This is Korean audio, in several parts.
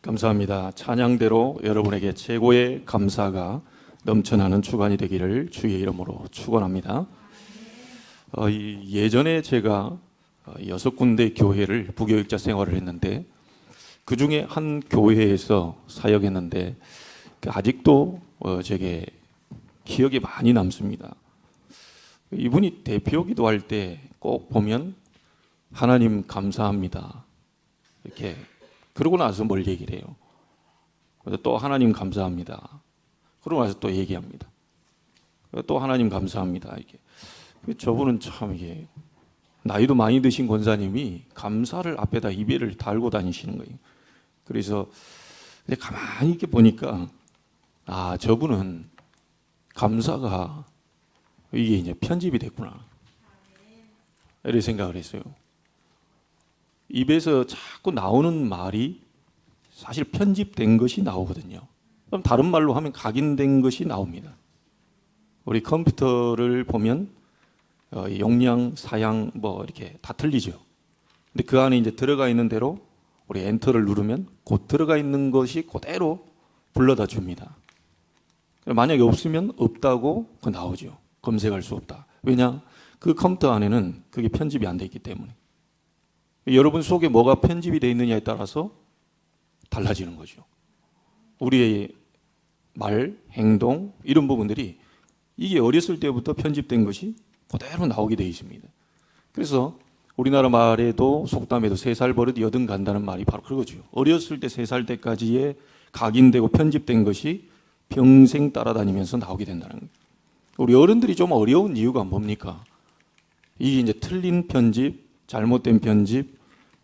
감사합니다. 찬양대로 여러분에게 최고의 감사가 넘쳐나는 주간이 되기를 주의 이름으로 축원합니다. 예전에 제가 6군데 교회를 부교육자 생활을 했는데 그 중에 한 교회에서 사역했는데 아직도 제게 기억에 많이 남습니다. 이분이 대표 기도할 때 꼭 보면 하나님 감사합니다 이렇게 그러고 나서 뭘 얘기를 해요. 그래서 또 하나님 감사합니다. 그러고 나서 또 얘기합니다. 또 하나님 감사합니다. 이게 저분은 참 이게 나이도 많이 드신 권사님이 감사를 앞에다 이배를 달고 다니시는 거예요. 그래서 근데 가만히 이렇게 보니까 저분은 감사가 이게 이제 편집이 됐구나. 이렇게 생각을 했어요. 입에서 자꾸 나오는 말이 사실 편집된 것이 나오거든요. 그럼 다른 말로 하면 각인된 것이 나옵니다. 우리 컴퓨터를 보면 용량, 사양 뭐 이렇게 다 틀리죠. 근데 그 안에 이제 들어가 있는 대로 우리 엔터를 누르면 곧 들어가 있는 것이 그대로 불러다 줍니다. 만약에 없으면 없다고 나오죠. 검색할 수 없다. 왜냐? 그 컴퓨터 안에는 그게 편집이 안 돼 있기 때문에. 여러분 속에 뭐가 편집이 되어 있느냐에 따라서 달라지는 거죠. 우리의 말, 행동 이런 부분들이 이게 어렸을 때부터 편집된 것이 그대로 나오게 되어 있습니다. 그래서 우리나라 말에도 속담에도 3살 버릇 여든 간다는 말이 바로 그거죠. 어렸을 때 3살 때까지의 각인되고 편집된 것이 평생 따라다니면서 나오게 된다는 거예요. 우리 어른들이 좀 어려운 이유가 뭡니까? 이게 이제 틀린 편집, 잘못된 편집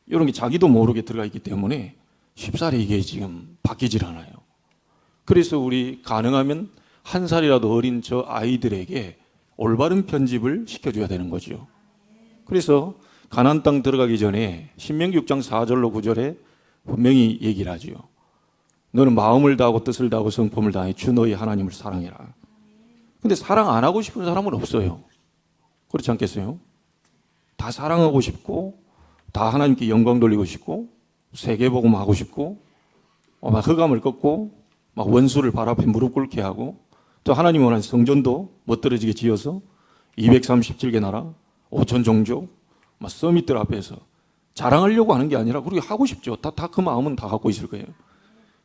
이런 게 자기도 모르게 들어가 있기 때문에 쉽사리 이게 지금 바뀌질 않아요. 그래서 우리 가능하면 1살이라도 어린 저 아이들에게 올바른 편집을 시켜줘야 되는 거죠. 그래서 가나안 땅 들어가기 전에 신명기 6장 4절로 9절에 분명히 얘기를 하죠. 너는 마음을 다하고 뜻을 다하고 성품을 다해 주 너희 하나님을 사랑해라. 근데 사랑 안 하고 싶은 사람은 없어요. 그렇지 않겠어요? 다 사랑하고 싶고 다 하나님께 영광 돌리고 싶고 세계복음 하고 싶고 막 흑암을 꺾고 막 원수를 발 앞에 무릎 꿇게 하고 또 하나님 원하는 성전도 멋들어지게 지어서 237개 나라 5천 종족 막 서밋들 앞에서 자랑하려고 하는 게 아니라 그렇게 하고 싶죠. 다 그 마음은 다 갖고 있을 거예요.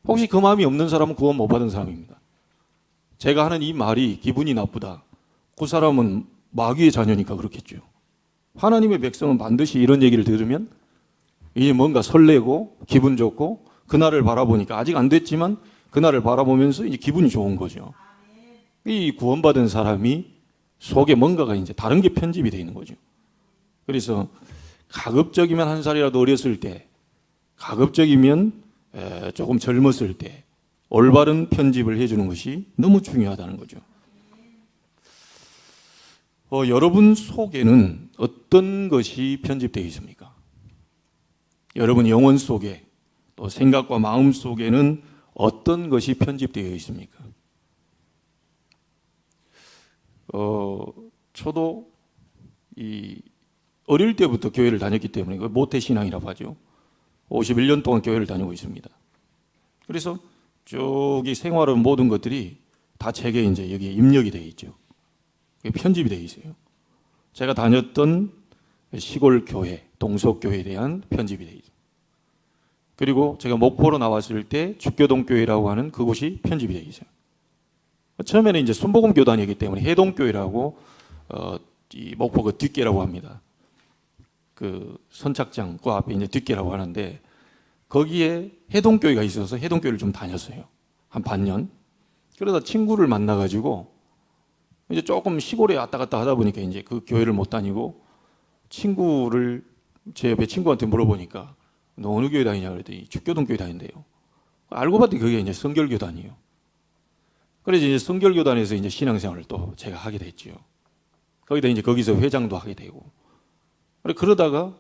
혹시 그 마음이 없는 사람은 구원 못 받은 사람입니다. 제가 하는 이 말이 기분이 나쁘다. 그 사람은 마귀의 자녀니까 그렇겠죠. 하나님의 백성은 반드시 이런 얘기를 들으면 이제 뭔가 설레고 기분 좋고 그날을 바라보니까 아직 안 됐지만 그날을 바라보면서 이제 기분이 좋은 거죠. 이 구원받은 사람이 속에 뭔가가 이제 다른 게 편집이 되어 있는 거죠. 그래서 가급적이면 1살이라도 어렸을 때, 가급적이면 조금 젊었을 때 올바른 편집을 해주는 것이 너무 중요하다는 거죠. 여러분 속에는 어떤 것이 편집되어 있습니까? 여러분 영혼 속에 또 생각과 마음 속에는 어떤 것이 편집되어 있습니까? 저도 어릴 때부터 교회를 다녔기 때문에 모태신앙이라고 하죠. 51년 동안 교회를 다니고 있습니다. 그래서 저기 생활은 모든 것들이 다 제게 이제 여기에 입력이 되어 있죠. 편집이 되어 있어요. 제가 다녔던 시골 교회, 동석교회에 대한 편집이 되어 있어요. 그리고 제가 목포로 나왔을 때 죽교동교회라고 하는 그곳이 편집이 되어 있어요. 처음에는 이제 순복음교단이기 때문에 해동교회라고 이 목포 그 뒷계라고 합니다. 그 선착장 그 앞에 이제 뒷계라고 하는데 거기에 해동교회가 있어서 해동교회를 좀 다녔어요. 한 반년. 그러다 친구를 만나가지고 이제 조금 시골에 왔다 갔다 하다 보니까 이제 그 교회를 못 다니고 친구를 제 옆에 친구한테 물어보니까 너 어느 교회 다니냐 그랬더니 죽교동교회 다닌대요. 알고 봤더니 그게 이제 성결교단이에요. 그래서 이제 성결교단에서 이제 신앙생활을 또 제가 하게 됐죠. 거기서 회장도 하게 되고. 그러다가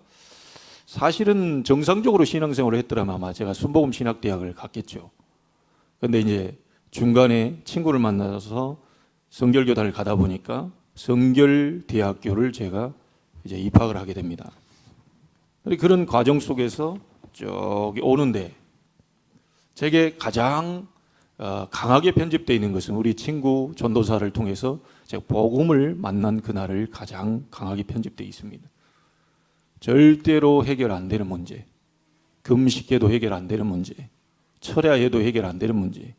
사실은 정상적으로 신앙생활을 했더라면 아마 제가 순복음 신학대학을 갔겠죠. 근데 이제 중간에 친구를 만나서 성결교단을 가다 보니까 성결대학교를 제가 이제 입학을 하게 됩니다. 그런 과정 속에서 저기 오는데 제게 가장 강하게 편집되어 있는 것은 우리 친구 전도사를 통해서 제가 복음을 만난 그날을 가장 강하게 편집되어 있습니다. 절대로 해결 안 되는 문제, 금식해도 해결 안 되는 문제, 철야해도 해결 안 되는 문제,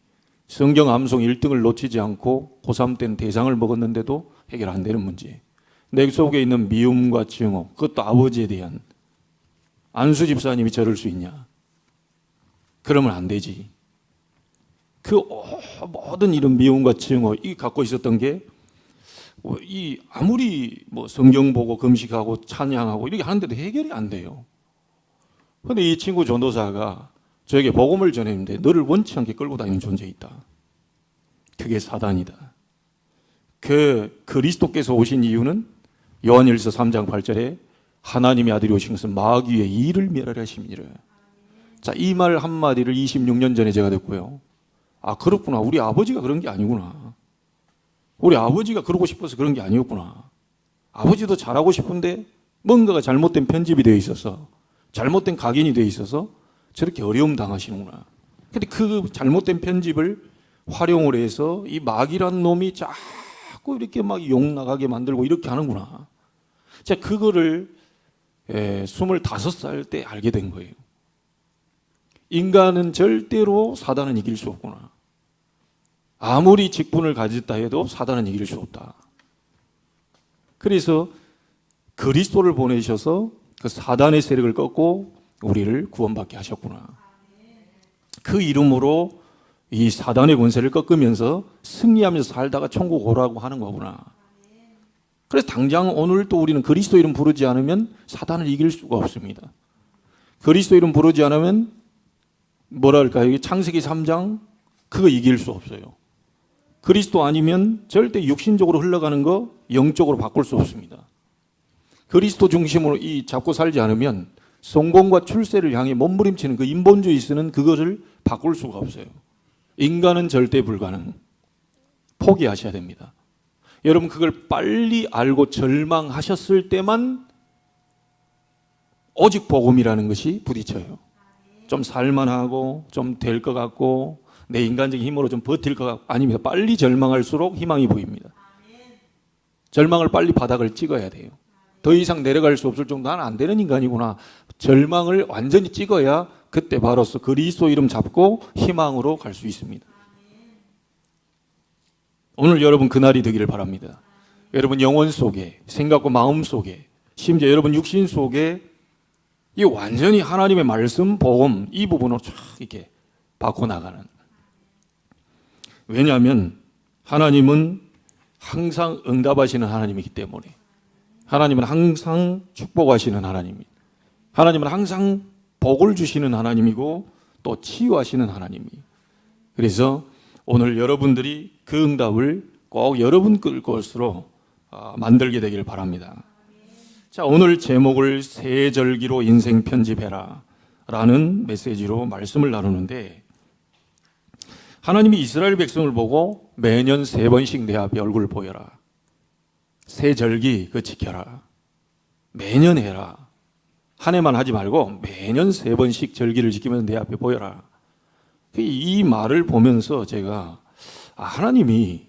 성경 암송 1등을 놓치지 않고 고3 때는 대상을 먹었는데도 해결 안 되는 문제, 내 속에 있는 미움과 증오, 그것도 아버지에 대한, 안수 집사님이 저럴 수 있냐? 그러면 안 되지. 그 모든 이런 미움과 증오 이 갖고 있었던 게 아무리 성경 보고 금식하고 찬양하고 이렇게 하는데도 해결이 안 돼요. 그런데 이 친구 전도사가 저에게 복음을 전했는데 너를 원치 않게 끌고 다니는 존재가 있다. 그게 사단이다. 그 그리스도께서 오신 이유는 요한일서 3장 8절에 하나님의 아들이 오신 것은 마귀의 일을 멸하려 하심이라. 자, 이 말 한마디를 26년 전에 제가 듣고요. 아, 그렇구나. 우리 아버지가 그런 게 아니구나. 우리 아버지가 그러고 싶어서 그런 게 아니었구나. 아버지도 잘하고 싶은데 뭔가가 잘못된 편집이 되어 있어서, 잘못된 각인이 되어 있어서 저렇게 어려움 당하시는구나. 근데 그 잘못된 편집을 활용을 해서 이 마귀란 놈이 자꾸 이렇게 막 욕 나가게 만들고 이렇게 하는구나. 제가 그거를 25살 때 알게 된 거예요. 인간은 절대로 사단은 이길 수 없구나. 아무리 직분을 가졌다 해도 사단은 이길 수 없다. 그래서 그리스도를 보내셔서 그 사단의 세력을 꺾고 우리를 구원받게 하셨구나. 그 이름으로 이 사단의 권세를 꺾으면서 승리하면서 살다가 천국 오라고 하는 거구나. 그래서 당장 오늘 또 우리는 그리스도 이름 부르지 않으면 사단을 이길 수가 없습니다. 그리스도 이름 부르지 않으면 뭐랄까요? 창세기 3장 그거 이길 수 없어요. 그리스도 아니면 절대 육신적으로 흘러가는 거 영적으로 바꿀 수 없습니다. 그리스도 중심으로 잡고 살지 않으면 성공과 출세를 향해 몸부림치는 그 인본주의스는 그것을 바꿀 수가 없어요. 인간은 절대 불가능. 포기하셔야 됩니다. 여러분 그걸 빨리 알고 절망하셨을 때만 오직 복음이라는 것이 부딪혀요. 좀 살만하고 좀 될 것 같고 내 인간적인 힘으로 좀 버틸 것 같고 아닙니다. 빨리 절망할수록 희망이 보입니다. 절망을 빨리 바닥을 찍어야 돼요. 더 이상 내려갈 수 없을 정도 나는 안 되는 인간이구나. 절망을 완전히 찍어야 그때 바로서 그리스도 이름 잡고 희망으로 갈 수 있습니다. 오늘 여러분 그날이 되기를 바랍니다. 여러분 영혼 속에, 생각과 마음 속에, 심지어 여러분 육신 속에 이 완전히 하나님의 말씀, 복음 이 부분으로 쫙 이렇게 바꿔나가는. 왜냐하면 하나님은 항상 응답하시는 하나님이기 때문에, 하나님은 항상 축복하시는 하나님입니다. 하나님은 항상 복을 주시는 하나님이고 또 치유하시는 하나님이에요. 그래서 오늘 여러분들이 그 응답을 꼭 여러분 것으로 만들게 되기를 바랍니다. 자, 오늘 제목을 새 절기로 인생 편집해라 라는 메시지로 말씀을 나누는데, 하나님이 이스라엘 백성을 보고 매년 3번씩 내 앞에 얼굴을 보여라. 새 절기 그거 지켜라. 매년 해라. 한 해만 하지 말고 매년 3번씩 절기를 지키면서 내 앞에 보여라. 이 말을 보면서 제가 하나님이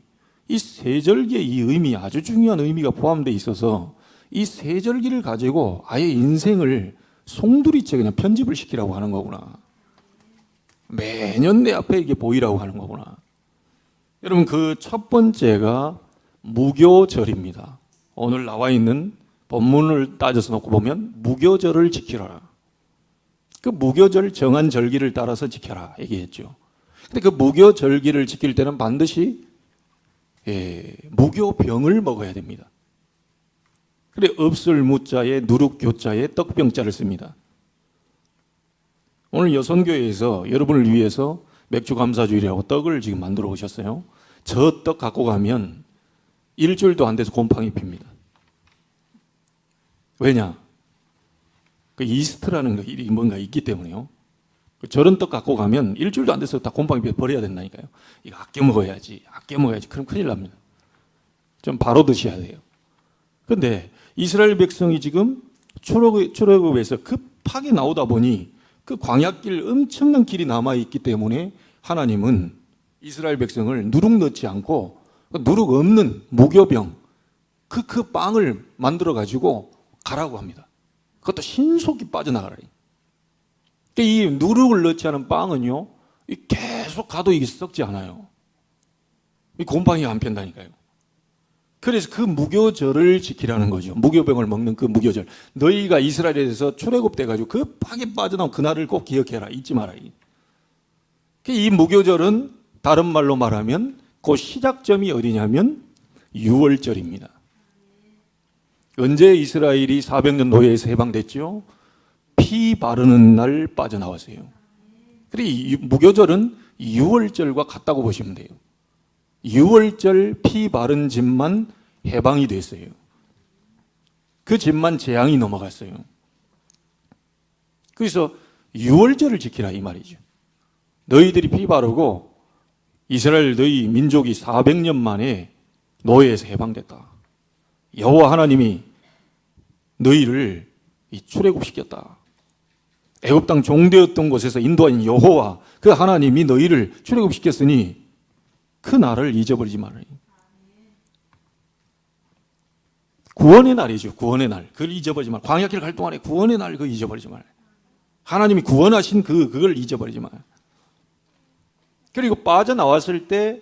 이 새 절기의 이 의미, 아주 중요한 의미가 포함되어 있어서 이 새 절기를 가지고 아예 인생을 송두리째 그냥 편집을 시키라고 하는 거구나. 매년 내 앞에 이게 보이라고 하는 거구나. 여러분 그 첫 번째가 무교절입니다. 오늘 나와 있는 본문을 따져서 놓고 보면 무교절을 지키라. 그 무교절 정한 절기를 따라서 지켜라 얘기했죠. 근데 그 무교절기를 지킬 때는 반드시 무교병을 먹어야 됩니다. 그래 없을 무자에 누룩교자에 떡병자를 씁니다. 오늘 여선교회에서 여러분을 위해서 맥주 감사주일이라고 떡을 지금 만들어 오셨어요. 저 떡 갖고 가면 일주일도 안 돼서 곰팡이 핍니다. 왜냐? 그 이스트라는 거 일이 뭔가 있기 때문에요. 저런 떡 갖고 가면 일주일도 안 돼서 다 곰팡이 피워 버려야 된다니까요. 이거 아껴 먹어야지. 그럼 큰일 납니다. 좀 바로 드셔야 돼요. 그런데 이스라엘 백성이 지금 출애굽에서 급하게 나오다 보니 그 광야길 엄청난 길이 남아있기 때문에 하나님은 이스라엘 백성을 누룩 넣지 않고 누룩 없는 무교병 그 빵을 만들어 가지고 가라고 합니다. 그것도 신속히 빠져나가라. 이 누룩을 넣지 않은 빵은요, 계속 가도 이게 썩지 않아요. 이 곰팡이가 안 편다니까요. 그래서 그 무교절을 지키라는 거죠. 무교병을 먹는 그 무교절. 너희가 이스라엘에서 출애굽돼 가지고 그 빵이 빠져나온 그날을 꼭 기억해라. 잊지 마라. 이 무교절은 다른 말로 말하면 그 시작점이 어디냐면 6월절입니다. 언제 이스라엘이 400년 노예에서 해방됐죠? 피 바르는 날 빠져나왔어요. 그래서 이 무교절은 6월절과 같다고 보시면 돼요. 6월절 피 바른 집만 해방이 됐어요. 그 집만 재앙이 넘어갔어요. 그래서 6월절을 지키라 이 말이죠. 너희들이 피 바르고 이스라엘 너희 민족이 400년 만에 노예에서 해방됐다. 여호와 하나님이 너희를 출애굽시켰다. 애굽 땅 종되었던 곳에서 인도한 여호와 그 하나님이 너희를 출애굽시켰으니 그 날을 잊어버리지 말아요. 구원의 날이죠. 구원의 날. 그걸 잊어버리지 말아요. 광야길 갈 동안에 구원의 날 그거 잊어버리지 말아요. 하나님이 구원하신 그걸 잊어버리지 말아요. 그리고 빠져나왔을 때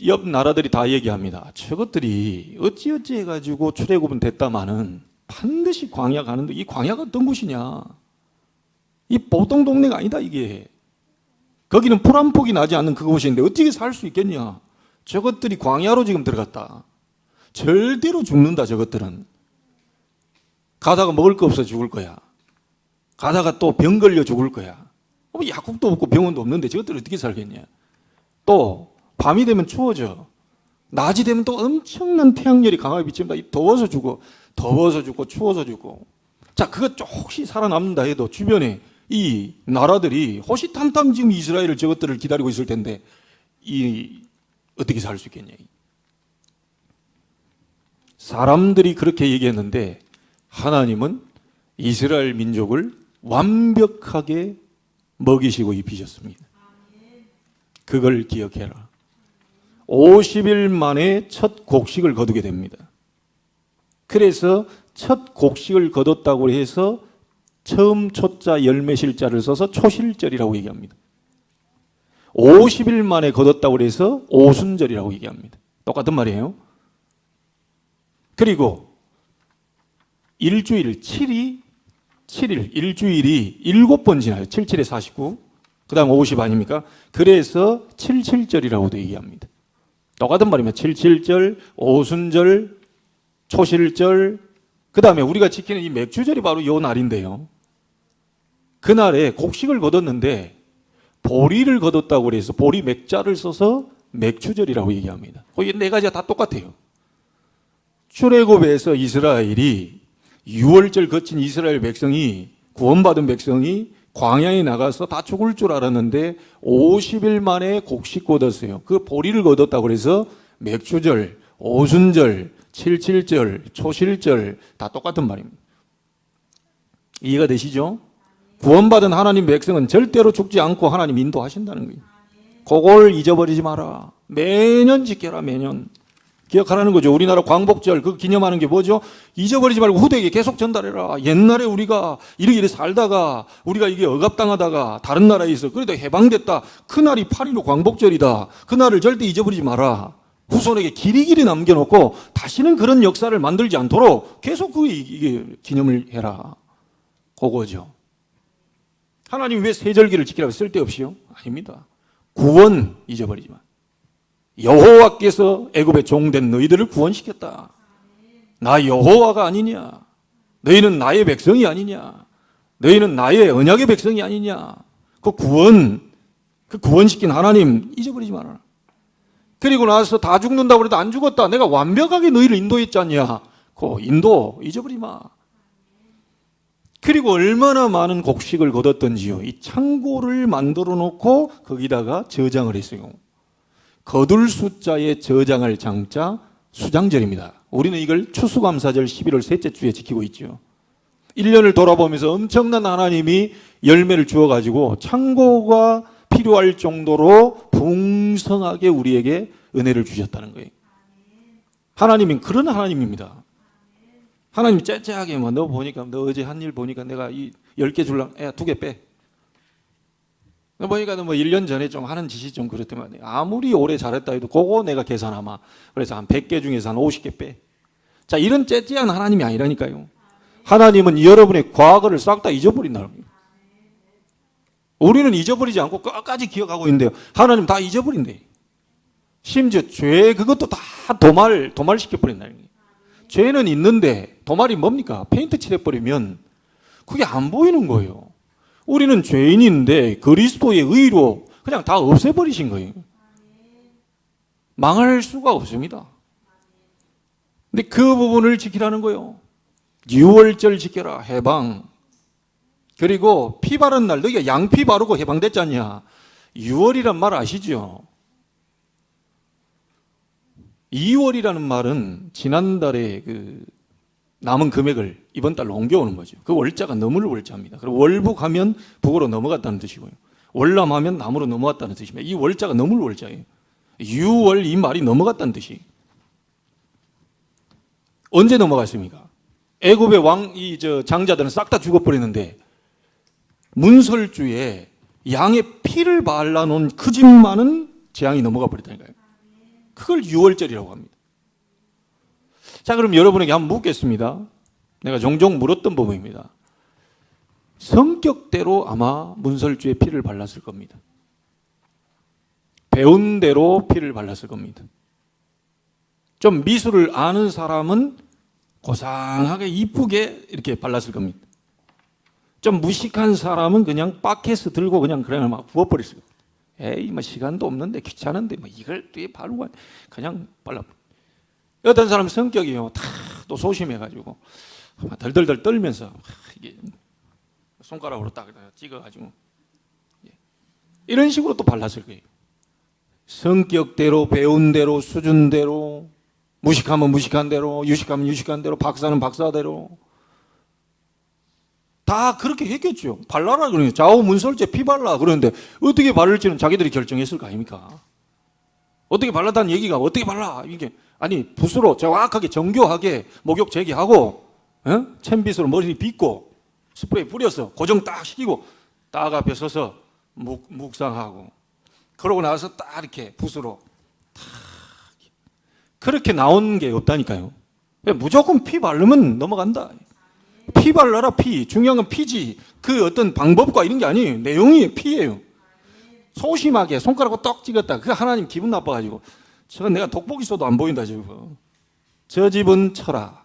옆 나라들이 다 얘기합니다. 저것들이 어찌어찌 해가지고 출애굽은 됐다마는 반드시 광야 가는데 이 광야가 어떤 곳이냐. 이 보통 동네가 아니다 이게. 거기는 풀 한 폭이 나지 않는 그곳인데 어떻게 살 수 있겠냐. 저것들이 광야로 지금 들어갔다. 절대로 죽는다 저것들은. 가다가 먹을 거 없어 죽을 거야. 가다가 또 병 걸려 죽을 거야. 약국도 없고 병원도 없는데 저것들 어떻게 살겠냐. 또 밤이 되면 추워져. 낮이 되면 또 엄청난 태양열이 강하게 비칩니다. 더워서 죽고 추워서 죽고. 자, 그거 혹시 살아남는다 해도 주변에 이 나라들이 호시탐탐 지금 이스라엘을 저것들을 기다리고 있을 텐데 어떻게 살 수 있겠냐. 사람들이 그렇게 얘기했는데 하나님은 이스라엘 민족을 완벽하게 먹이시고 입히셨습니다. 그걸 기억해라. 50일 만에 첫 곡식을 거두게 됩니다. 그래서 첫 곡식을 거뒀다고 해서 처음 초자 열매실자를 써서 초실절이라고 얘기합니다. 50일 만에 거뒀다고 해서 오순절이라고 얘기합니다. 똑같은 말이에요. 그리고 일주일 7일 일주일이 7번 지나요. 77에 49. 그 다음 50 아닙니까? 그래서 77절이라고도 얘기합니다. 똑같은 말이면 77절, 오순절, 초실절, 그 다음에 우리가 지키는 이 맥주절이 바로 이 날인데요. 그날에 곡식을 거뒀는데 보리를 거뒀다고 해서 보리 맥자를 써서 맥주절이라고 얘기합니다. 이 네 가지가 다 똑같아요. 출애굽에서 이스라엘이 6월절 거친 이스라엘 백성이 구원받은 백성이 광야에 나가서 다 죽을 줄 알았는데 50일 만에 곡식 거뒀어요. 그 보리를 거뒀다고 해서 맥주절, 오순절, 칠칠절, 초실절 다 똑같은 말입니다. 이해가 되시죠? 구원받은 하나님 백성은 절대로 죽지 않고 하나님 인도하신다는 거예요. 그걸 잊어버리지 마라. 매년 지켜라. 매년. 기억하라는 거죠. 우리나라 광복절 그 기념하는 게 뭐죠? 잊어버리지 말고 후대에게 계속 전달해라. 옛날에 우리가 이렇게 살다가 우리가 이게 억압당하다가 다른 나라에 있어. 그래도 해방됐다. 그날이 8.15 광복절이다. 그날을 절대 잊어버리지 마라. 후손에게 길이길이 남겨놓고 다시는 그런 역사를 만들지 않도록 계속 이게 기념을 해라. 그거죠. 하나님 왜 세절기를 지키라고 쓸데없이요? 아닙니다. 구원 잊어버리지 마. 여호와께서 애굽에 종된 너희들을 구원시켰다. 나 여호와가 아니냐? 너희는 나의 백성이 아니냐? 너희는 나의 언약의 백성이 아니냐? 그 구원시킨 하나님 잊어버리지 마라. 그리고 나서 다 죽는다고 해도 안 죽었다. 내가 완벽하게 너희를 인도했지 않냐? 그 인도 잊어버리지 마. 그리고 얼마나 많은 곡식을 거뒀던지요. 이 창고를 만들어 놓고 거기다가 저장을 했어요. 거둘 숫자에 저장할 장자 수장절입니다. 우리는 이걸 추수감사절 11월 셋째 주에 지키고 있죠. 1년을 돌아보면서 엄청난 하나님이 열매를 주어가지고 창고가 필요할 정도로 풍성하게 우리에게 은혜를 주셨다는 거예요. 하나님은 그런 하나님입니다. 하나님이 째째하게 너 보니까 너 어제 한 일 보니까 내가 이 10개 줄랑 2개 빼. 너 보니까 너 1년 전에 좀 하는 짓이 좀 그렇더만 아무리 오래 잘했다 해도 그거 내가 계산하마. 그래서 한 100개 중에서 한 50개 빼. 자, 이런 째째한 하나님이 아니라니까요. 하나님은 여러분의 과거를 싹 다 잊어버린다는 거예요. 우리는 잊어버리지 않고 끝까지 기억하고 있는데요. 하나님 다 잊어버린대요. 심지어 죄 그것도 다 도말시켜버린다는 거예요. 죄는 있는데 도말이 뭡니까? 페인트 칠해버리면 그게 안 보이는 거예요. 우리는 죄인인데 그리스도의 의로 그냥 다 없애버리신 거예요. 망할 수가 없습니다. 근데 그 부분을 지키라는 거예요. 유월절 지켜라, 해방. 그리고 피 바른 날, 너희가 양피 바르고 해방됐잖냐. 6월이란 말 아시죠? 2월이라는 말은 지난달에 그 남은 금액을 이번 달로 옮겨오는 거죠. 그 월자가 너물 월자입니다. 그리고 월북 하면 북으로 넘어갔다는 뜻이고요. 월남하면 남으로 넘어갔다는 뜻입니다. 이 월자가 너물 월자예요. 6월 이 말이 넘어갔다는 뜻이에요. 언제 넘어갔습니까? 애굽의 장자들은 싹 다 죽어버리는데 문설주에 양의 피를 발라놓은 그 집만은 재앙이 넘어가 버렸다니까요. 그걸 6월절이라고 합니다. 자, 그럼 여러분에게 한번 묻겠습니다. 내가 종종 물었던 부분입니다. 성격대로 아마 문설주에 피를 발랐을 겁니다. 배운 대로 피를 발랐을 겁니다. 좀 미술을 아는 사람은 고상하게 이쁘게 이렇게 발랐을 겁니다. 좀 무식한 사람은 그냥 바켓을 들고 그냥 막 부어버렸을 겁니다. 에이, 시간도 없는데 귀찮은데 이걸 또 바르고 그냥 발라. 어떤 사람 성격이요, 다 또 소심해가지고 덜덜덜 떨면서 이게 손가락으로 딱 찍어가지고 이런 식으로 또 발랐을 거예요. 성격대로, 배운 대로, 수준대로, 무식하면 무식한 대로, 유식하면 유식한 대로, 박사는 박사대로 다 그렇게 했겠죠. 발라라 그러니까 좌우문설제 피 발라 그러는데 어떻게 바를지는 자기들이 결정했을 거 아닙니까? 어떻게 발랐다는 얘기가 어떻게 발라 이게 아니 붓으로 정확하게 정교하게 목욕 제기하고 铅빗으로 머리 빗고 스프레이 뿌려서 고정 딱 시키고 딱 앞에 서서 묵상하고 그러고 나서 딱 이렇게 붓으로 딱 그렇게 나온 게 없다니까요. 무조건 피 바르면 넘어간다. 피 발라라 피. 중요한 건 피지. 그 어떤 방법과 이런 게 아니에요. 내용이 피예요. 소심하게 손가락으로 떡 찍었다. 그 하나님 기분 나빠가지고 저건 내가 돋보기 써도 안 보인다 저거. 저 집은 쳐라.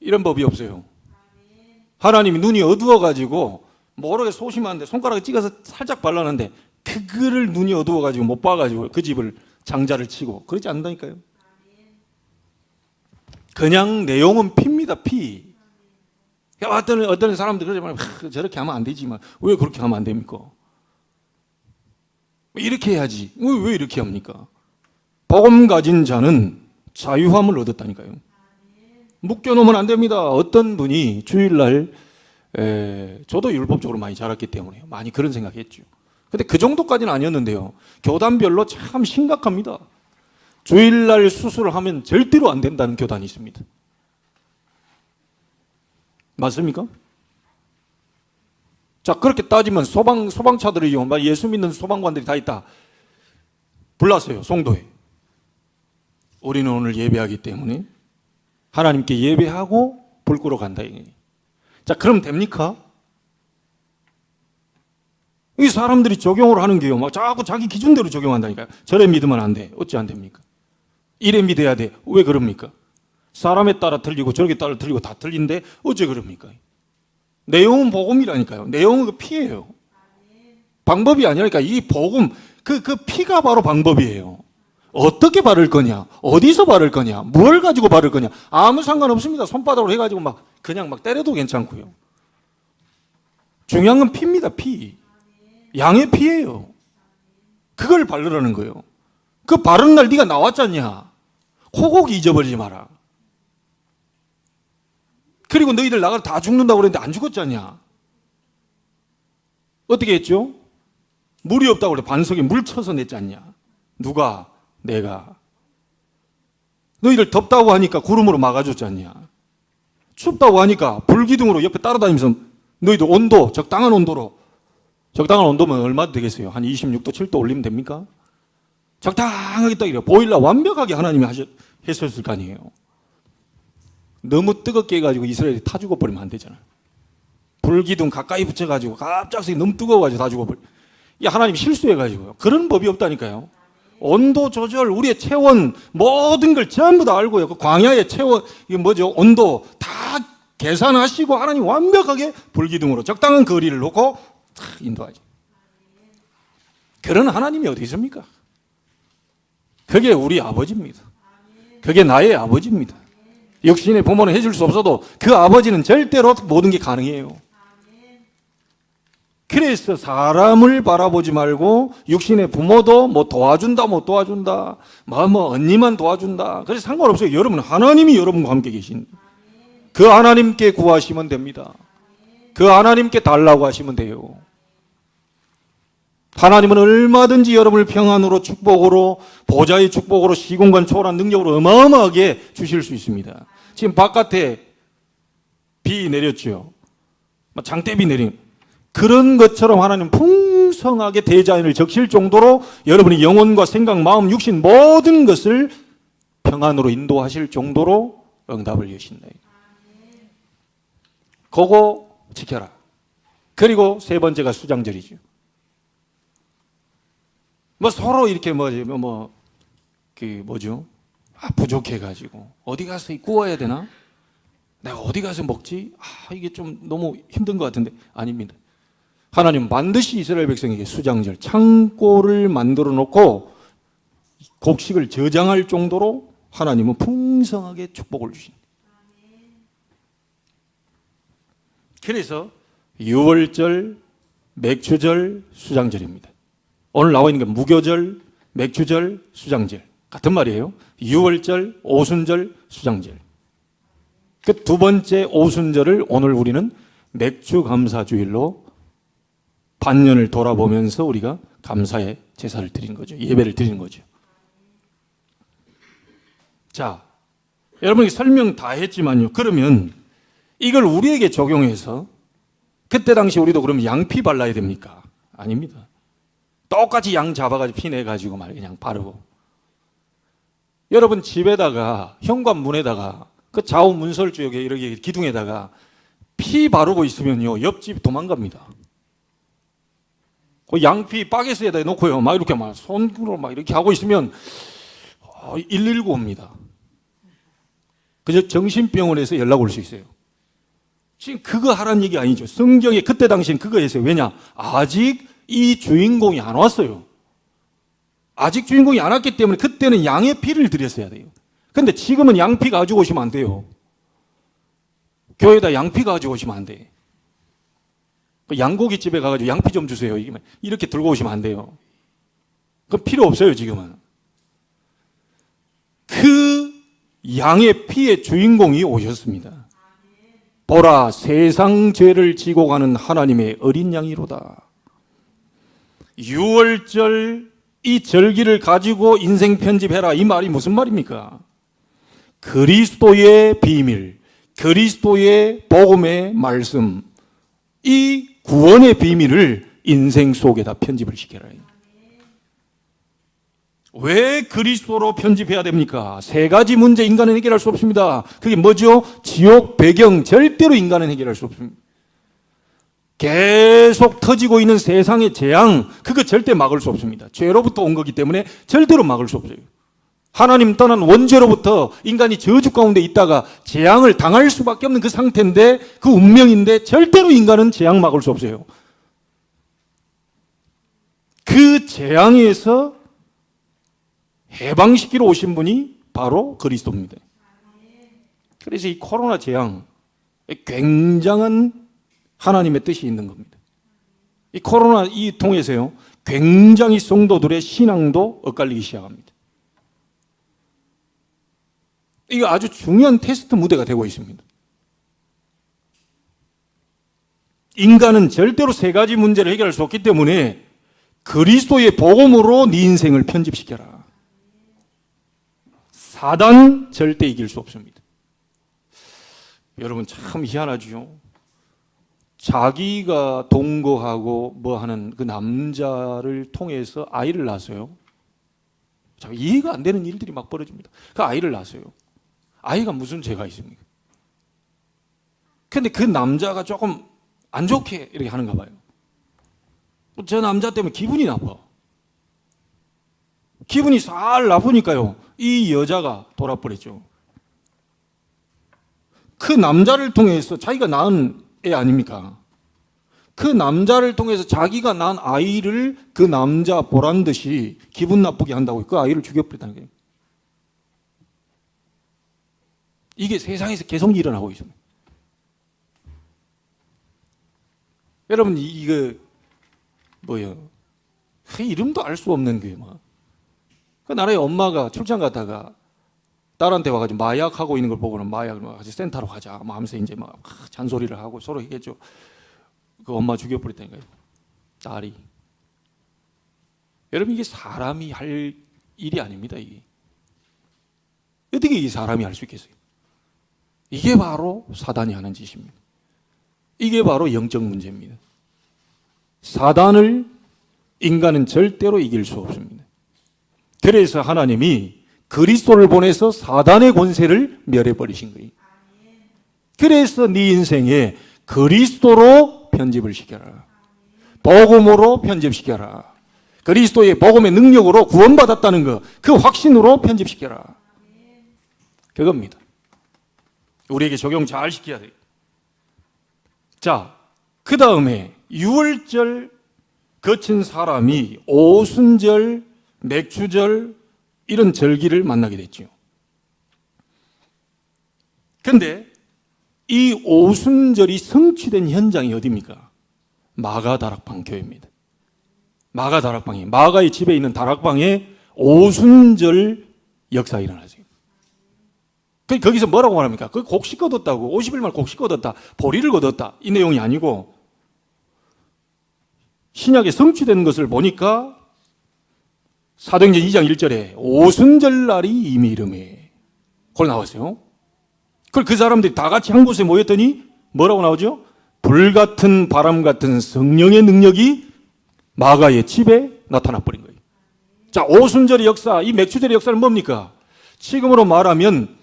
이런 법이 없어요. 하나님이 눈이 어두워가지고 모르게 소심한데 손가락에 찍어서 살짝 발랐는데 그거를 눈이 어두워가지고 못 봐가지고 그 집을 장자를 치고 그러지 않는다니까요. 그냥 내용은 피입니다. 피. 어떤 사람들 그러지만 저렇게 하면 안 되지만 왜 그렇게 하면 안 됩니까? 이렇게 해야지. 왜 이렇게 합니까? 복음 가진 자는 자유함을 얻었다니까요. 묶여놓으면 안 됩니다. 어떤 분이 주일날 저도 율법적으로 많이 자랐기 때문에 많이 그런 생각했죠. 근데 그 정도까지는 아니었는데요. 교단별로 참 심각합니다. 주일날 수술을 하면 절대로 안 된다는 교단이 있습니다. 맞습니까? 자, 그렇게 따지면 소방차들이요. 예수 믿는 소방관들이 다 있다. 불렀어요, 송도에. 우리는 오늘 예배하기 때문에 하나님께 예배하고 불 끄러 간다. 자, 그럼 됩니까? 이 사람들이 적용을 하는 게요. 자꾸 자기 기준대로 적용한다니까요. 저래 믿으면 안 돼. 어찌 안 됩니까? 이래 믿어야 돼. 왜 그럽니까? 사람에 따라 틀리고 저렇게 따라 틀리고 다 틀린데 어째 그럽니까? 내용은 복음이라니까요. 내용은 그 피예요. 방법이 아니라니까. 이 복음, 그 피가 바로 방법이에요. 어떻게 바를 거냐? 어디서 바를 거냐? 뭘 가지고 바를 거냐? 아무 상관없습니다. 손바닥으로 해가지고 그냥 때려도 괜찮고요. 중요한 건 피입니다. 피. 양의 피예요. 그걸 바르라는 거예요. 그 바른 날 네가 나왔잖냐? 호곡 잊어버리지 마라. 그리고 너희들 나가서 다 죽는다고 그랬는데 안 죽었잖냐. 어떻게 했죠? 물이 없다고 그래. 반석에 물 쳐서 냈잖냐. 누가? 내가. 너희들 덥다고 하니까 구름으로 막아줬잖냐. 춥다고 하니까 불기둥으로 옆에 따라다니면서 너희들 온도, 적당한 온도로. 적당한 온도면 얼마 되겠어요? 한 26도, 7도 올리면 됩니까? 적당하게 딱 이래요. 보일러 완벽하게 하나님이 했었을 거 아니에요. 너무 뜨겁게 해가지고 이스라엘이 타 죽어버리면 안 되잖아요. 불기둥 가까이 붙여가지고 갑자기 너무 뜨거워가지고 다 죽어버려. 이 하나님 실수해가지고요. 그런 법이 없다니까요. 온도 조절, 우리의 체온, 모든 걸 전부 다 알고요. 그 광야의 체온, 이게 뭐죠? 온도 다 계산하시고 하나님 완벽하게 불기둥으로 적당한 거리를 놓고 인도하죠. 그런 하나님이 어디 있습니까? 그게 우리 아버지입니다. 그게 나의 아버지입니다. 육신의 부모는 해줄 수 없어도 그 아버지는 절대로 모든 게 가능해요. 그래서 사람을 바라보지 말고 육신의 부모도 뭐 도와준다 뭐 도와준다 뭐 언니만 도와준다. 그래서 상관없어요. 여러분 하나님이 여러분과 함께 계신 그 하나님께 구하시면 됩니다. 그 하나님께 달라고 하시면 돼요. 하나님은 얼마든지 여러분을 평안으로 축복으로 보좌의 축복으로 시공간 초월한 능력으로 어마어마하게 주실 수 있습니다. 지금 바깥에 비 내렸죠. 장대비 내린 그런 것처럼 하나님 풍성하게 대자연을 적실 정도로 여러분의 영혼과 생각, 마음, 육신 모든 것을 평안으로 인도하실 정도로 응답을 여신다. 그거 지켜라. 그리고 세 번째가 수장절이죠. 서로 이렇게 부족해가지고 어디 가서 구워야 되나? 내가 어디 가서 먹지? 이게 좀 너무 힘든 것 같은데 아닙니다. 하나님 반드시 이스라엘 백성에게 수장절, 창고를 만들어 놓고 곡식을 저장할 정도로 하나님은 풍성하게 축복을 주신다. 그래서 유월절, 맥주절, 수장절입니다. 오늘 나와 있는 게 무교절, 맥주절, 수장절 같은 말이에요. 유월절, 오순절, 수장절. 그 두 번째 오순절을 오늘 우리는 맥주감사주일로 반년을 돌아보면서 우리가 감사의 제사를 드린 거죠. 예배를 드린 거죠. 자, 여러분이 설명 다 했지만요. 그러면 이걸 우리에게 적용해서 그때 당시 우리도 그러면 양피 발라야 됩니까? 아닙니다. 똑같이 양 잡아가지고 피 내가지고 그냥 바르고. 여러분 집에다가 현관문에다가 그 좌우 문설 쪽에 이렇게 기둥에다가 피 바르고 있으면요 옆집 도망갑니다. 그 양피 바게스에다 놓고요 막 이렇게 손으로 이렇게 하고 있으면 119 옵니다. 그저 정신병원에서 연락 올 수 있어요. 지금 그거 하라는 얘기 아니죠. 성경에 그때 당시엔 그거 했어요. 왜냐? 아직 이 주인공이 안 왔어요. 아직 주인공이 안 왔기 때문에 그때는 양의 피를 드렸어야 돼요. 근데 지금은 양피 가지고 오시면 안 돼요. 교회에다 양피 가지고 오시면 안 돼. 양고기 집에 가가지고 양피 좀 주세요. 이렇게 들고 오시면 안 돼요. 그건 필요 없어요, 지금은. 그 양의 피의 주인공이 오셨습니다. 보라, 세상 죄를 지고 가는 하나님의 어린 양이로다. 유월절 이 절기를 가지고 인생 편집해라. 이 말이 무슨 말입니까? 그리스도의 비밀, 그리스도의 복음의 말씀, 이 구원의 비밀을 인생 속에다 편집을 시켜라. 왜 그리스도로 편집해야 됩니까? 세 가지 문제 인간은 해결할 수 없습니다. 그게 뭐죠? 지옥 배경 절대로 인간은 해결할 수 없습니다. 계속 터지고 있는 세상의 재앙, 그거 절대 막을 수 없습니다. 죄로부터 온 거기 때문에 절대로 막을 수 없어요. 하나님 떠난 원죄로부터 인간이 저주 가운데 있다가 재앙을 당할 수밖에 없는 그 상태인데, 그 운명인데 절대로 인간은 재앙 막을 수 없어요. 그 재앙에서 해방시키러 오신 분이 바로 그리스도입니다. 그래서 이 코로나 재앙, 굉장한 하나님의 뜻이 있는 겁니다. 이 코로나 이 통해서요, 굉장히 성도들의 신앙도 엇갈리기 시작합니다. 이거 아주 중요한 테스트 무대가 되고 있습니다. 인간은 절대로 세 가지 문제를 해결할 수 없기 때문에 그리스도의 복음으로 네 인생을 편집시켜라. 사단 절대 이길 수 없습니다. 여러분 참 희한하죠. 자기가 동거하고 뭐 하는 그 남자를 통해서 아이를 낳았어요. 참 이해가 안 되는 일들이 막 벌어집니다. 그 아이를 낳았어요. 아이가 무슨 죄가 있습니까? 근데 그 남자가 조금 안 좋게 이렇게 하는가 봐요. 저 남자 때문에 기분이 나빠. 기분이 살 나쁘니까요. 이 여자가 돌아버렸죠. 그 남자를 통해서 자기가 낳은 애 아닙니까? 그 남자를 통해서 자기가 낳은 아이를 그 남자 보란 듯이 기분 나쁘게 한다고 그 아이를 죽여버렸다는 거예요. 이게 세상에서 계속 일어나고 있습니다. 여러분 이거 뭐예요? 그 이름도 알 수 없는 게 막. 그 나라의 엄마가 출장 갔다가 딸한테 와가지고 마약하고 있는 걸 보고는 마약을 막 센터로 가자 막 하면서 이제 막 잔소리를 하고 서로 얘기했죠. 그 엄마 죽여버렸다니까요. 딸이. 여러분 이게 사람이 할 일이 아닙니다. 이게 어떻게 이 사람이 할 수 있겠어요? 이게 바로 사단이 하는 짓입니다. 이게 바로 영적 문제입니다. 사단을 인간은 절대로 이길 수 없습니다. 그래서 하나님이 그리스도를 보내서 사단의 권세를 멸해버리신 거예요. 그래서 네 인생에 그리스도로 편집을 시켜라. 복음으로 편집시켜라. 그리스도의 복음의 능력으로 구원받았다는 것, 그 확신으로 편집시켜라. 그겁니다. 우리에게 적용 잘 시켜야 돼요. 자, 그 다음에 유월절 거친 사람이 오순절, 맥주절 이런 절기를 만나게 됐죠. 그런데 이 오순절이 성취된 현장이 어디입니까? 마가 다락방 교회입니다. 마가 다락방이 마가의 집에 있는 다락방에 오순절 역사가 일어나죠. 거기서 뭐라고 말합니까? 그 곡식 거뒀다고 50일 말 곡식 거뒀다 보리를 거뒀다 이 내용이 아니고 신약에 성취된 것을 보니까 사도행전 2장 1절에 오순절 날이 이미 이름에 그걸 나왔어요. 그걸 그 사람들이 다 같이 한 곳에 모였더니 뭐라고 나오죠? 불같은 바람 같은 성령의 능력이 마가의 집에 나타나 버린 거예요. 자, 오순절의 역사, 이 맥주절의 역사는 뭡니까? 지금으로 말하면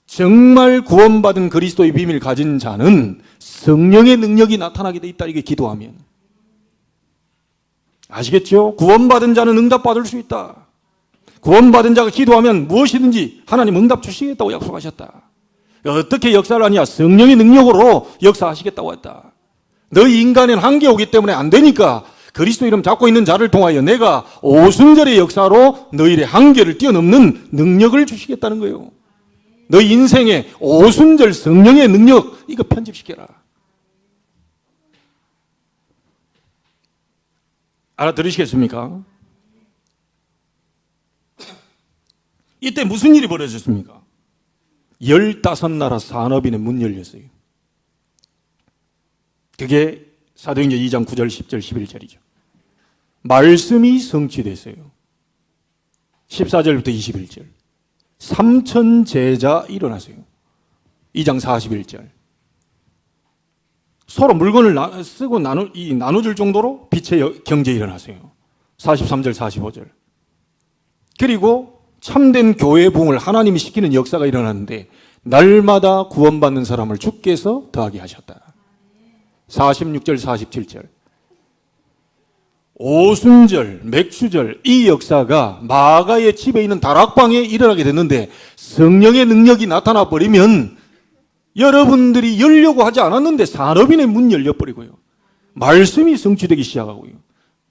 정말 구원받은 그리스도의 비밀을 가진 자는 성령의 능력이 나타나게 돼 있다. 이게 기도하면. 아시겠죠? 구원받은 자는 응답받을 수 있다. 구원받은 자가 기도하면 무엇이든지 하나님 응답 주시겠다고 약속하셨다. 어떻게 역사를 하냐? 성령의 능력으로 역사하시겠다고 했다. 너희 인간은 한계 오기 때문에 안 되니까 그리스도 이름 잡고 있는 자를 통하여 내가 오순절의 역사로 너희의 한계를 뛰어넘는 능력을 주시겠다는 거예요. 너희 인생에 오순절 성령의 능력 이거 편집시켜라. 알아들으시겠습니까? 이때 무슨 일이 벌어졌습니까? 15나라 산업인의 문 열렸어요. 그게 사도행전 2장 9절, 10절, 11절이죠. 말씀이 성취됐어요. 14절부터 21절. 3천 제자 일어나세요. 2장 41절. 서로 물건을 쓰고 나눠줄 정도로 빛의 경제 일어나세요. 43절, 45절. 그리고 참된 교회 부흥을 하나님이 시키는 역사가 일어났는데 날마다 구원받는 사람을 주께서 더하게 하셨다. 46절, 47절. 오순절, 맥주절 이 역사가 마가의 집에 있는 다락방에 일어나게 됐는데 성령의 능력이 나타나 버리면 여러분들이 열려고 하지 않았는데 산업인의 문 열려버리고요. 말씀이 성취되기 시작하고요.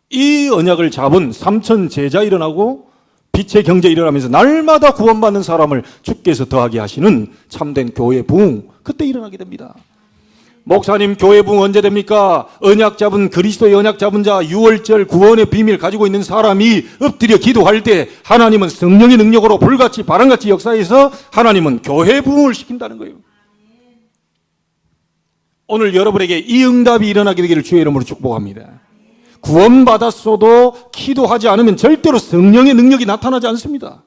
이 언약을 잡은 3천 제자 일어나고 빛의 경제 일어나면서 날마다 구원받는 사람을 주께서 더하게 하시는 참된 교회 부흥 그때 일어나게 됩니다. 목사님 교회 부흥 언제 됩니까? 언약 잡은 그리스도의 언약 잡은 자 6월절 구원의 비밀 가지고 있는 사람이 엎드려 기도할 때 하나님은 성령의 능력으로 불같이 바람같이 역사해서 하나님은 교회 부흥을 시킨다는 거예요. 오늘 여러분에게 이 응답이 일어나게 되기를 주의 이름으로 축복합니다. 구원받았어도 기도하지 않으면 절대로 성령의 능력이 나타나지 않습니다.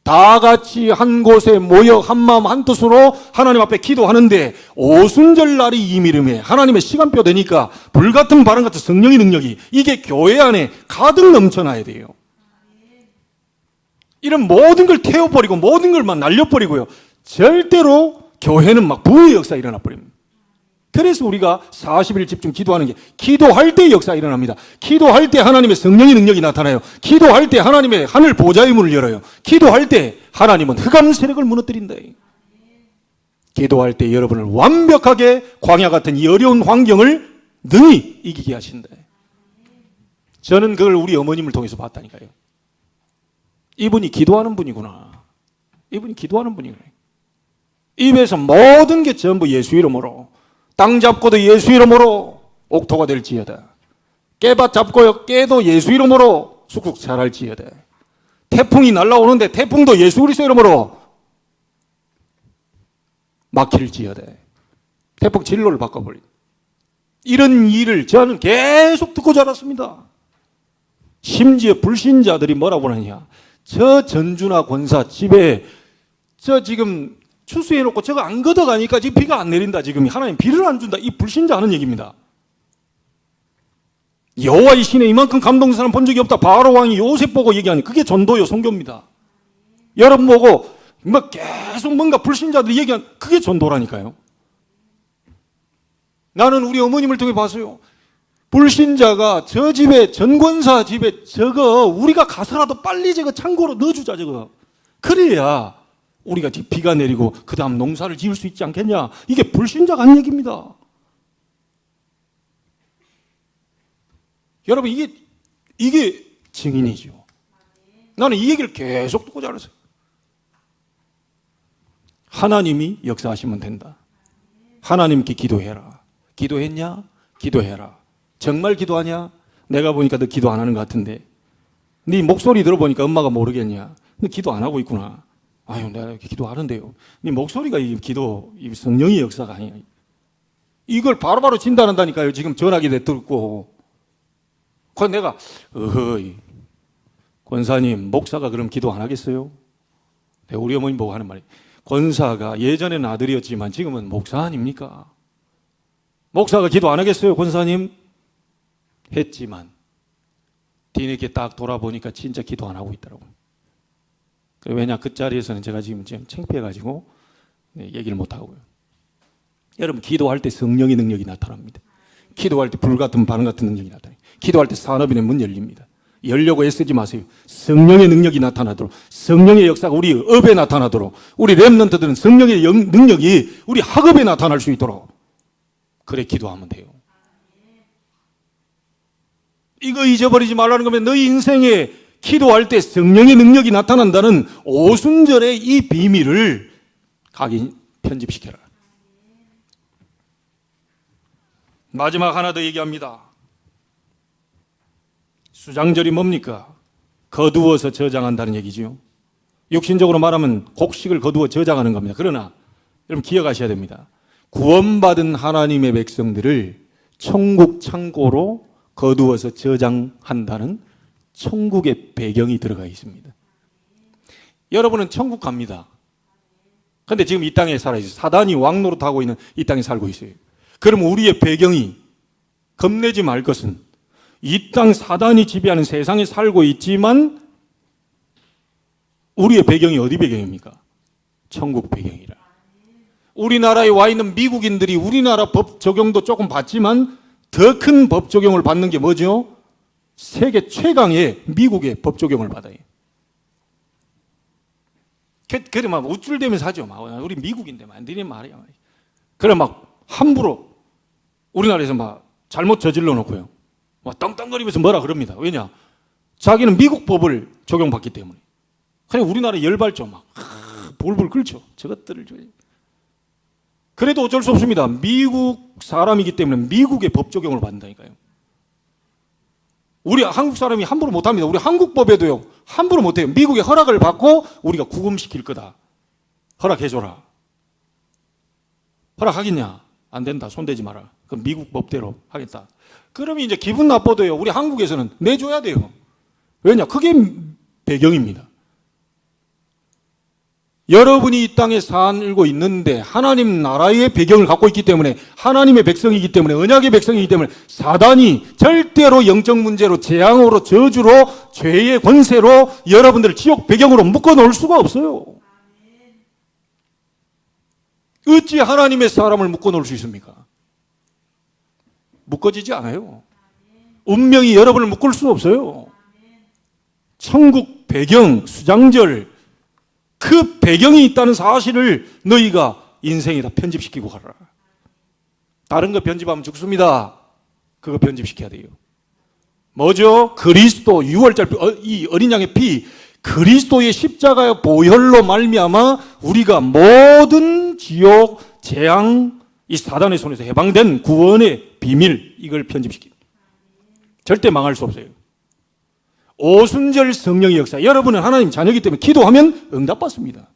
다 같이 한 곳에 모여 한 마음 한 뜻으로 하나님 앞에 기도하는데 오순절 날이 이미름에 하나님의 시간표 되니까 불같은 바람 같은 성령의 능력이 이게 교회 안에 가득 넘쳐나야 돼요. 이런 모든 걸 태워버리고 모든 걸 막 날려버리고요. 절대로 교회는 막 부의 역사 일어나 버립니다. 그래서 우리가 40일 집중 기도하는 게 기도할 때 역사 일어납니다. 기도할 때 하나님의 성령의 능력이 나타나요. 기도할 때 하나님의 하늘 보좌의 문을 열어요. 기도할 때 하나님은 흑암 세력을 무너뜨린다. 기도할 때 여러분을 완벽하게 광야 같은 이 어려운 환경을 능히 이기게 하신다. 저는 그걸 우리 어머님을 통해서 봤다니까요. 이분이 기도하는 분이구나. 이분이 기도하는 분이구나. 입에서 모든 게 전부 예수 이름으로, 땅 잡고도 예수 이름으로 옥토가 될지어다. 깨밭 잡고요 깨도 예수 이름으로 쑥쑥 자랄지어다. 태풍이 날아오는데 태풍도 예수 그리스도 이름으로 막힐지어다. 태풍 진로를 바꿔버린 이런 일을 저는 계속 듣고 자랐습니다. 심지어 불신자들이 뭐라고 하느냐, 저 전주나 권사 집에 저 지금 추수해놓고 저거 안 걷어가니까 지금 비가 안 내린다. 지금 하나님 비를 안 준다. 이 불신자 하는 얘기입니다. 여호와의 신에 이만큼 감동된 사람 본 적이 없다. 바로 왕이 요셉 보고 얘기하니 그게 전도요 선교입니다. 여러분 보고 뭐 계속 뭔가 불신자들이 얘기한 그게 전도라니까요. 나는 우리 어머님을 통해 봤어요. 불신자가 저 집에 전권사 집에 저거 우리가 가서라도 빨리 저거 창고로 넣어주자 저거. 그래야 우리가 지금 비가 내리고 그 다음 농사를 지을 수 있지 않겠냐. 이게 불신자가 한 얘기입니다. 여러분 이게 증인이죠. 나는 이 얘기를 계속 듣고 자랐어요. 하나님이 역사하시면 된다. 하나님께 기도해라. 기도했냐? 기도해라. 정말 기도하냐? 내가 보니까 너 기도 안 하는 것 같은데. 네 목소리 들어보니까 엄마가 모르겠냐? 너 기도 안 하고 있구나. 아유, 내가 이렇게 기도하는데요. 네 목소리가 이 기도, 이 성령의 역사가 아니야. 이걸 바로바로 진단한다니까요. 지금 전화기 듣고. 그래서 내가, 어허이, 권사님, 목사가 그럼 기도 안 하겠어요? 내가 우리 어머님 보고 하는 말이, 권사가 예전에는 아들이었지만 지금은 목사 아닙니까? 목사가 기도 안 하겠어요, 권사님? 했지만, 뒤늦게 딱 돌아보니까 진짜 기도 안 하고 있더라고요. 왜냐, 그 자리에서는 제가 지금 창피해가지고 얘기를 못하고요. 여러분, 기도할 때 성령의 능력이 나타납니다. 기도할 때 불같은 바람 같은 능력이 나타나요. 기도할 때 산업인의 문 열립니다. 열려고 애쓰지 마세요. 성령의 능력이 나타나도록, 성령의 역사가 우리 업에 나타나도록, 우리 렘넌트들은 성령의 능력이 우리 학업에 나타날 수 있도록 그래 기도하면 돼요. 이거 잊어버리지 말라는 거면 너희 인생에 기도할 때 성령의 능력이 나타난다는 오순절의 이 비밀을 각인 편집시켜라. 마지막 하나 더 얘기합니다. 수장절이 뭡니까? 거두어서 저장한다는 얘기죠. 육신적으로 말하면 곡식을 거두어 저장하는 겁니다. 그러나 여러분 기억하셔야 됩니다. 구원받은 하나님의 백성들을 천국 창고로 거두어서 저장한다는 천국의 배경이 들어가 있습니다. 여러분은 천국 갑니다. 그런데 지금 이 땅에 살아있어요. 사단이 왕노릇하고 있는 이 땅에 살고 있어요. 그럼 우리의 배경이 겁내지 말 것은 이 땅 사단이 지배하는 세상에 살고 있지만 우리의 배경이 어디 배경입니까? 천국 배경이라. 우리나라에 와 있는 미국인들이 우리나라 법 적용도 조금 받지만 더 큰 법 적용을 받는 게 뭐죠? 세계 최강의 미국의 법 적용을 받아요. 그래 막 우쭐대면서 하죠. 막 우리 미국인데 막 니네 말이야. 그래 막 함부로 우리나라에서 막 잘못 저질러 놓고요. 막 떵떵거리면서 뭐라 그럽니다. 왜냐? 자기는 미국 법을 적용받기 때문에. 그냥 우리나라 열발죠. 막 볼볼 끓죠. 저것들을. 그래도 어쩔 수 없습니다. 미국 사람이기 때문에 미국의 법 적용을 받는다니까요. 우리 한국 사람이 함부로 못합니다. 우리 한국 법에도요. 함부로 못해요. 미국의 허락을 받고 우리가 구금시킬 거다. 허락해줘라. 허락하겠냐? 안 된다. 손대지 마라. 그럼 미국 법대로 하겠다. 그러면 이제 기분 나빠도요. 우리 한국에서는 내줘야 돼요. 왜냐? 그게 배경입니다. 여러분이 이 땅에 살고 있는데 하나님 나라의 배경을 갖고 있기 때문에 하나님의 백성이기 때문에 언약의 백성이기 때문에 사단이 절대로 영적 문제로 재앙으로 저주로 죄의 권세로 여러분들을 지옥 배경으로 묶어놓을 수가 없어요. 어찌 하나님의 사람을 묶어놓을 수 있습니까? 묶어지지 않아요. 운명이 여러분을 묶을 수 없어요. 천국 배경, 수장절 그 배경이 있다는 사실을 너희가 인생에다 편집시키고 가라. 다른 거 편집하면 죽습니다. 그거 편집시켜야 돼요. 뭐죠? 그리스도 6월절 이 어린 양의 피 그리스도의 십자가의 보혈로 말미암아 우리가 모든 지옥, 재앙, 이 사단의 손에서 해방된 구원의 비밀 이걸 편집시킵니다. 절대 망할 수 없어요. 오순절 성령의 역사. 여러분은 하나님 자녀이기 때문에 기도하면 응답받습니다.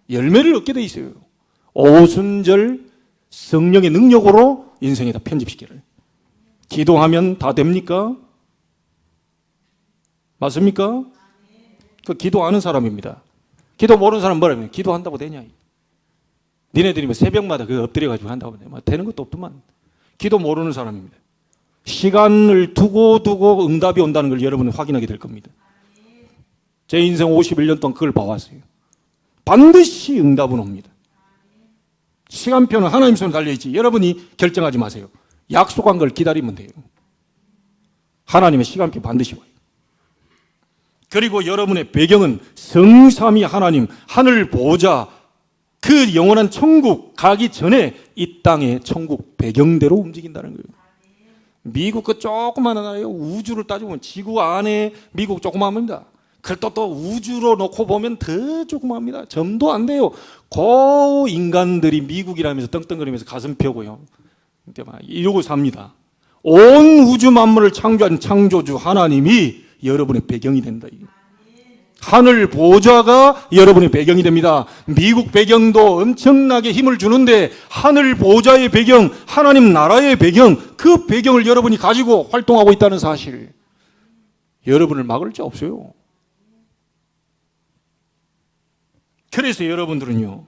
열매를 얻게 돼 있어요. 오순절 성령의 능력으로 인생에다 편집시키를. 기도하면 다 됩니까? 맞습니까? 그 기도하는 사람입니다. 기도 모르는 사람은 뭐라 하면 기도한다고 되냐? 니네들이 뭐 새벽마다 그 엎드려가지고 한다고 되는 것도 없더만. 기도 모르는 사람입니다. 시간을 두고 응답이 온다는 걸 여러분은 확인하게 될 겁니다. 제 인생 51년 동안 그걸 봐왔어요. 반드시 응답은 옵니다. 시간표는 하나님 손에 달려있지 여러분이 결정하지 마세요. 약속한 걸 기다리면 돼요. 하나님의 시간표 반드시 와요. 그리고 여러분의 배경은 성삼위 하나님, 하늘 보좌, 그 영원한 천국 가기 전에 이 땅의 천국 배경대로 움직인다는 거예요. 미국 그 조그마한 나라예요. 우주를 따지면 지구 안에 미국 조그마합니다. 그걸 또 우주로 놓고 보면 더 조그마합니다. 점도 안 돼요. 그 인간들이 미국이라면서 떵떵거리면서 가슴 펴고요. 이러고 삽니다. 온 우주 만물을 창조한 창조주 하나님이 여러분의 배경이 된다. 하늘 보좌가 여러분의 배경이 됩니다. 미국 배경도 엄청나게 힘을 주는데 하늘 보좌의 배경, 하나님 나라의 배경, 그 배경을 여러분이 가지고 활동하고 있다는 사실. 여러분을 막을 자 없어요. 그래서 여러분들은요,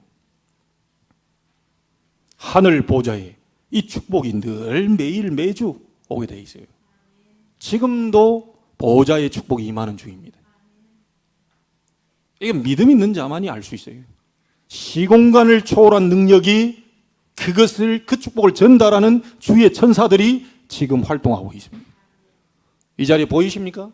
하늘 보좌에 이 축복이 늘 매일 매주 오게 돼 있어요. 지금도 보좌의 축복이 임하는 중입니다. 이게 믿음 있는 자만이 알 수 있어요. 시공간을 초월한 능력이 그것을 그 축복을 전달하는 주의 천사들이 지금 활동하고 있습니다. 이 자리에 보이십니까?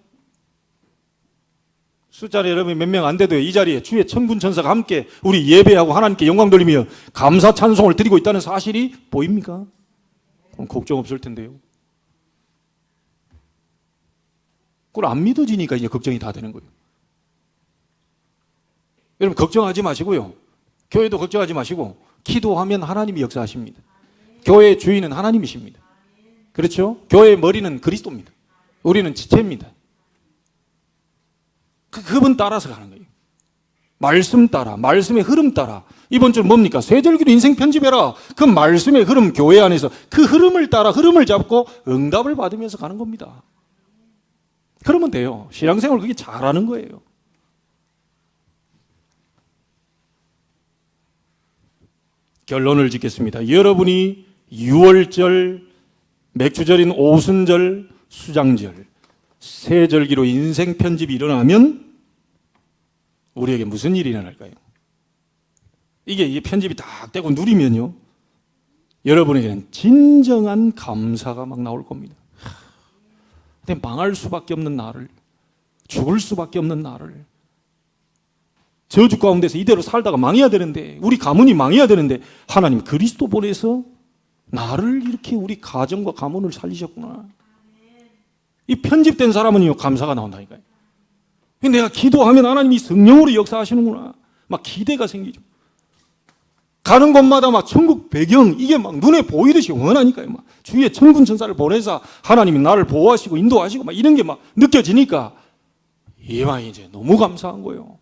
숫자는 여러분 몇 명 안 돼도요. 이 자리에 주의 천군 천사가 함께 우리 예배하고 하나님께 영광 돌리며 감사 찬송을 드리고 있다는 사실이 보입니까? 그럼 걱정 없을 텐데요. 그걸 안 믿어지니까 이제 걱정이 다 되는 거예요. 여러분 걱정하지 마시고요. 교회도 걱정하지 마시고 기도하면 하나님이 역사하십니다. 교회의 주인은 하나님이십니다. 그렇죠? 교회의 머리는 그리스도입니다. 우리는 지체입니다. 그분 따라서 가는 거예요. 말씀 따라, 말씀의 흐름 따라. 이번 주 뭡니까? 세절기로 인생 편집해라. 그 말씀의 흐름, 교회 안에서 그 흐름을 따라 흐름을 잡고 응답을 받으면서 가는 겁니다. 그러면 돼요. 신앙생활 그게 잘하는 거예요. 결론을 짓겠습니다. 여러분이 6월절, 맥주절인 오순절, 수장절, 세절기로 인생 편집이 일어나면 우리에게 무슨 일이 일어날까요? 이게 편집이 딱 되고 누리면요, 여러분에게는 진정한 감사가 막 나올 겁니다. 근데 망할 수밖에 없는 나를, 죽을 수밖에 없는 나를, 저주 가운데서 이대로 살다가 망해야 되는데, 우리 가문이 망해야 되는데 하나님 그리스도 보내서 나를 이렇게 우리 가정과 가문을 살리셨구나. 이 편집된 사람은요 감사가 나온다니까요. 내가 기도하면 하나님이 성령으로 역사하시는구나. 막 기대가 생기죠. 가는 곳마다 막 천국 배경 이게 막 눈에 보이듯이 원하니까요. 막 주위에 천군 천사를 보내서 하나님이 나를 보호하시고 인도하시고 막 이런 게 막 느껴지니까 이만 이제 너무 감사한 거예요.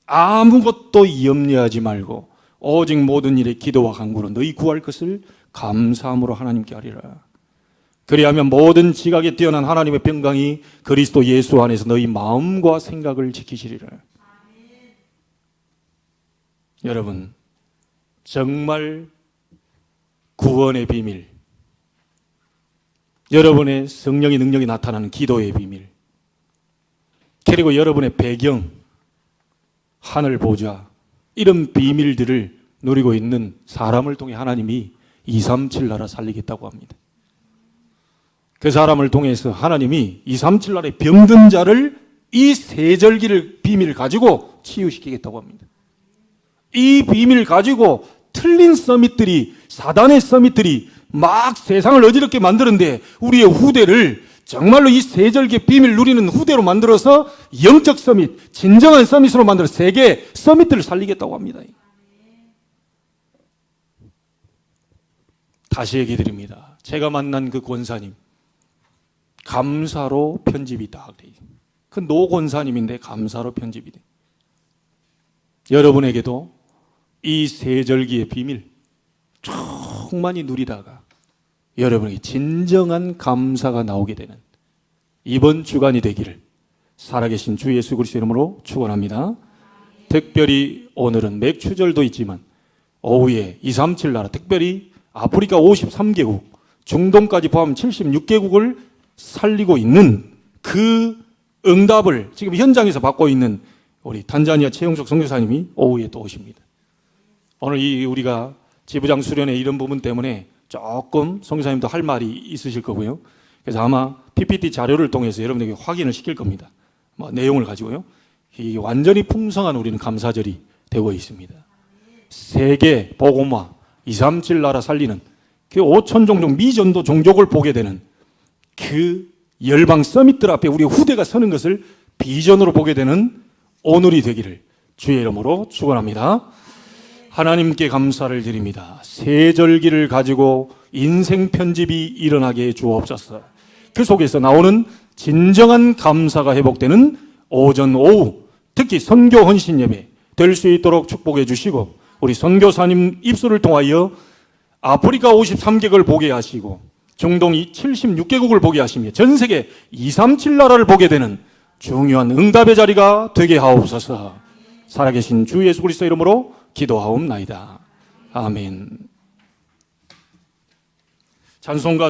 아무것도 염려하지 말고 오직 모든 일에 기도와 간구로 너희 구할 것을 감사함으로 하나님께 하리라. 그리하면 모든 지각에 뛰어난 하나님의 평강이 그리스도 예수 안에서 너희 마음과 생각을 지키시리라. 여러분, 정말 구원의 비밀, 여러분의 성령의 능력이 나타나는 기도의 비밀, 그리고 여러분의 배경, 하늘 보좌, 이런 비밀들을 누리고 있는 사람을 통해 하나님이 237 나라 살리겠다고 합니다. 그 사람을 통해서 하나님이 237 나라의 병든 자를 이 세절기를 비밀을 가지고 치유시키겠다고 합니다. 이 비밀을 가지고 틀린 서밋들이, 사단의 서밋들이 막 세상을 어지럽게 만드는데 우리의 후대를 정말로 이 세절기의 비밀을 누리는 후대로 만들어서 영적 서밋, 진정한 서밋으로 만들어 세계 서밋들을 살리겠다고 합니다. 다시 얘기 드립니다. 제가 만난 그 권사님, 감사로 편집이 다 그래요. 그 노 권사님인데 감사로 편집이 돼. 여러분에게도 이 세절기의 비밀 충만히 누리다가 여러분에게 진정한 감사가 나오게 되는 이번 주간이 되기를 살아계신 주 예수 그리스도 이름으로 축원합니다. 특별히 오늘은 맥추절도 있지만 오후에 237 나라, 특별히 아프리카 53개국, 중동까지 포함 76개국을 살리고 있는 그 응답을 지금 현장에서 받고 있는 우리 단자니아 최용석 선교사님이 오후에 또 오십니다. 오늘 우리가 지부장 수련회 이런 부분 때문에 조금 선교사님도 할 말이 있으실 거고요. 그래서 아마 PPT 자료를 통해서 여러분에게 확인을 시킬 겁니다. 내용을 가지고요. 이게 완전히 풍성한 우리는 감사절이 되고 있습니다. 세계 복음화 237 나라 살리는 그 5천 종족 미전도 종족을 보게 되는 그 열방 서밋들 앞에 우리 후대가 서는 것을 비전으로 보게 되는 오늘이 되기를 주의 이름으로 축원합니다. 하나님께 감사를 드립니다. 세절기를 가지고 인생 편집이 일어나게 해 주옵소서. 그 속에서 나오는 진정한 감사가 회복되는 오전 오후, 특히 선교 헌신 예배 될 수 있도록 축복해 주시고, 우리 선교사님 입술을 통하여 아프리카 53개국을 보게 하시고 중동 76개국을 보게 하시며 전 세계 237 나라를 보게 되는 중요한 응답의 자리가 되게 하옵소서. 살아계신 주 예수 그리스도 이름으로 기도하옵나이다. 아멘. 찬송가